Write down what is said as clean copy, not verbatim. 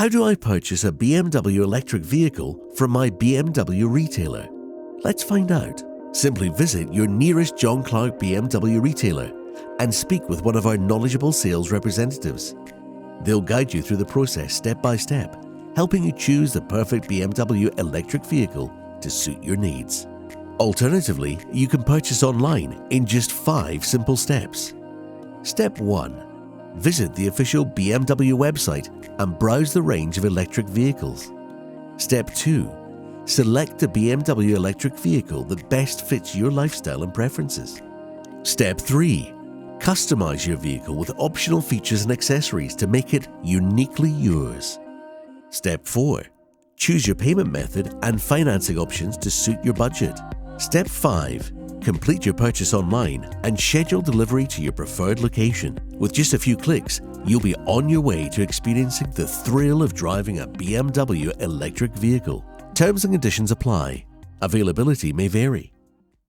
How do I purchase a BMW electric vehicle from my BMW retailer? Let's find out. Simply visit your nearest John Clark BMW retailer and speak with one of our knowledgeable sales representatives. They'll guide you through the process step by step, helping you choose the perfect BMW electric vehicle to suit your needs. Alternatively, you can purchase online in just 5 simple steps. Step 1. Visit the official BMW website and browse the range of electric vehicles. Step 2. Select a BMW electric vehicle that best fits your lifestyle and preferences. Step 3. Customize your vehicle with optional features and accessories to make it uniquely yours. Step 4. Choose your payment method and financing options to suit your budget. Step 5. Complete your purchase online and schedule delivery to your preferred location. With just a few clicks, you'll be on your way to experiencing the thrill of driving a BMW electric vehicle. Terms and conditions apply. Availability may vary.